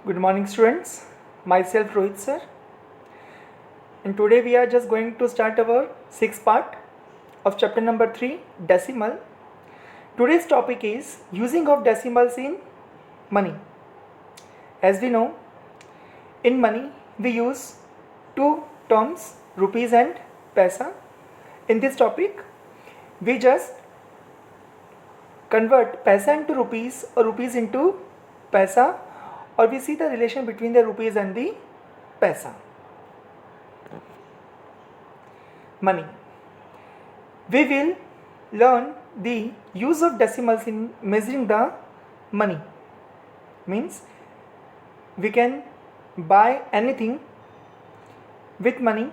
Good morning students, myself Rohit sir, and today we are just going to start our sixth part of chapter number 3 decimal. Today's topic is using of decimals in money. As we know, in money we use two terms, rupees and paisa. In this topic we just convert paisa into rupees or rupees into paisa, or we see the relation between the rupees and the paisa. Money. We will learn the use of decimals in measuring the money. Means we can buy anything with money.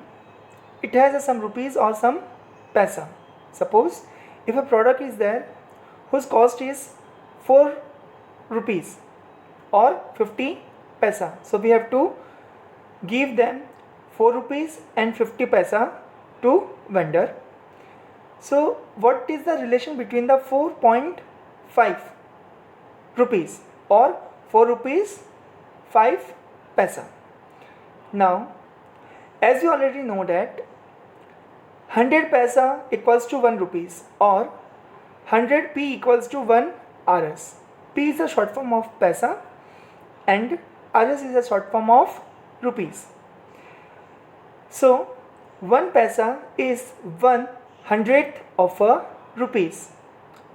It has some rupees or some paisa. Suppose if a product is there whose cost is 4 rupees or 50 paisa, so we have to give them 4 rupees and 50 paisa to vendor. So what is the relation between the 4.5 rupees or 4 rupees 5 paisa? Now, as you already know that 100 paisa equals to 1 rupees or 100 p equals to 1 rs. P is a short form of paisa and rs is a short form of rupees. So 1 paisa is 1/100th of a rupees.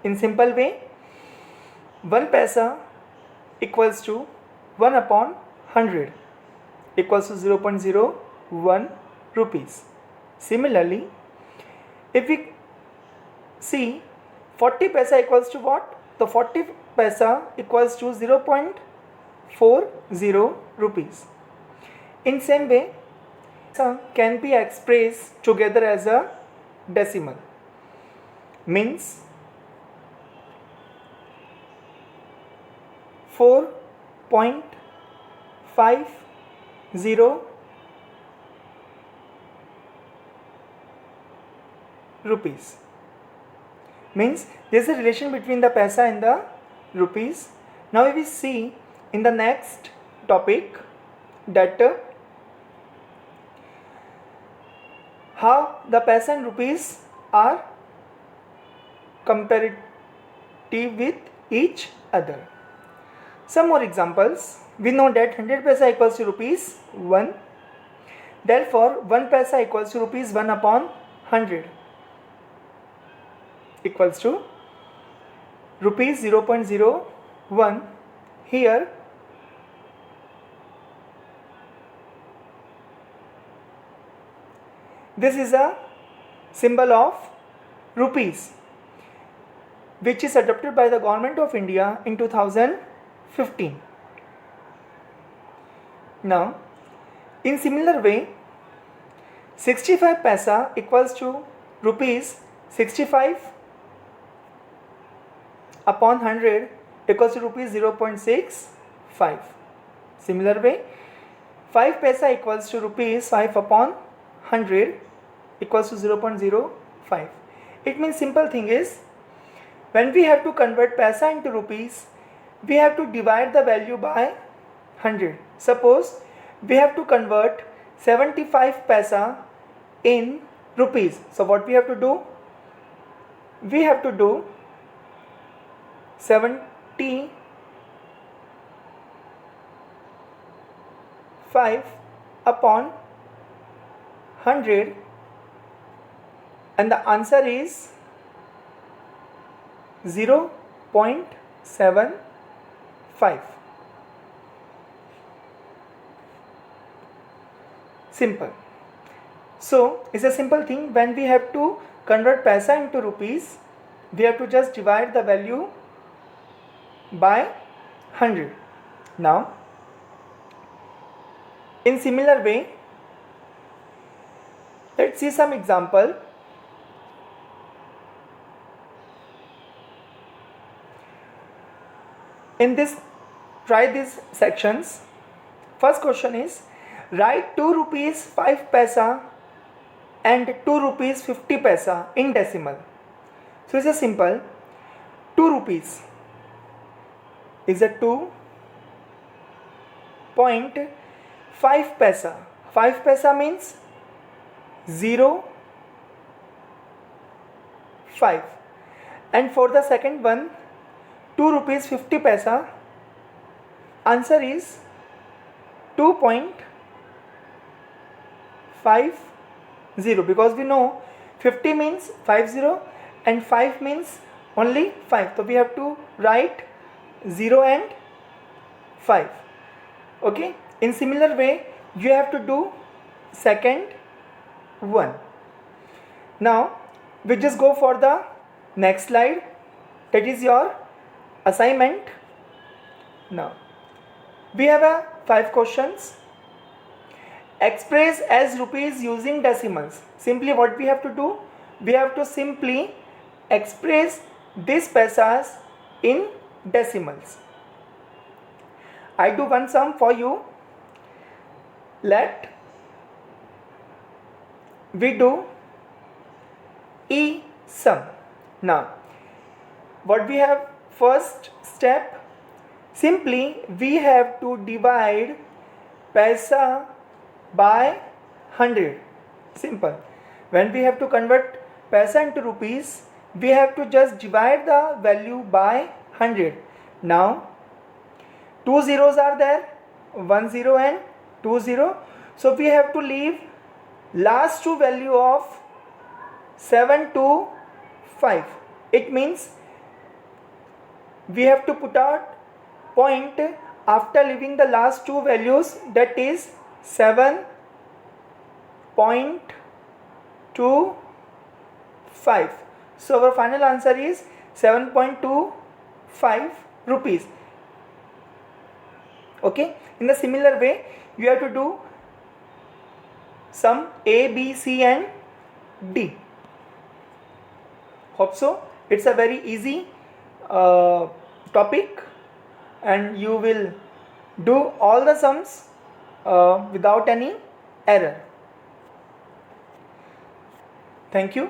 In simple way, 1 paisa equals to 1 upon 100 equals to 0.01 rupees. Similarly, if we see 40 paisa equals to what? The 40 paisa equals to 0.40 rupees. In same way, can be expressed together as a decimal. Means 4.50 rupees. Means there is a relation between the paisa and the rupees. Now we will see in the next topic that how the paisa and rupees are comparative with each other. Some more examples. We know that 100 paisa equals to rupees 1. Therefore, 1 paisa equals to rupees 1 upon 100 equals to rupees 0.01. Here this is a symbol of rupees which is adopted by the government of India in 2015. Now, in similar way, 65 paisa equals to rupees 65 upon 100 equals to rupees 0.65. Similar way, 5 paisa equals to rupees 5 upon 100 equals to 0.05. It means simple thing is, when we have to convert paisa into rupees, we have to divide the value by 100. Suppose we have to convert 75 paisa in rupees. So what we have to do? We have to do 75 upon 100 and the answer is 0.75. Simple. So it's a simple thing. When we have to convert paisa into rupees, we have to just divide the value by 100. Now, in similar way, let's see some example. In this, try these sections. First question is, write 2 rupees 5 paisa and 2 rupees 50 paisa in decimal. So it's a simple 2 rupees is a 2 0.5 paisa. 5 paisa means 0, 5. And for the second one, 2 rupees 50 paisa, answer is 2.50, because we know 50 means 50 and 5 means only 5. So we have to write 0 and 5. Okay. In similar way, you have to do second one. Now we just go for the next slide. That is your assignment. Now we have 5 questions. Express as rupees using decimals. Simply what we have to do? We have to simply express these paisas in decimals. I do one sum for you. Let we do E sum. Now what we have, first step, simply we have to divide paisa by 100. Simple. When we have to convert paisa into rupees, we have to just divide the value by 100. Now 2 zeros are there, 1 0 and 2 0. So we have to leave last two value of 7 to 5. It means we have to put a point after leaving the last two values, that is 7.25. So our final answer is 7.25 rupees. Okay. In the similar way, you have to do sum A, B, C and D. Hope so. It's a very easy topic, and you will do all the sums without any error. Thank you.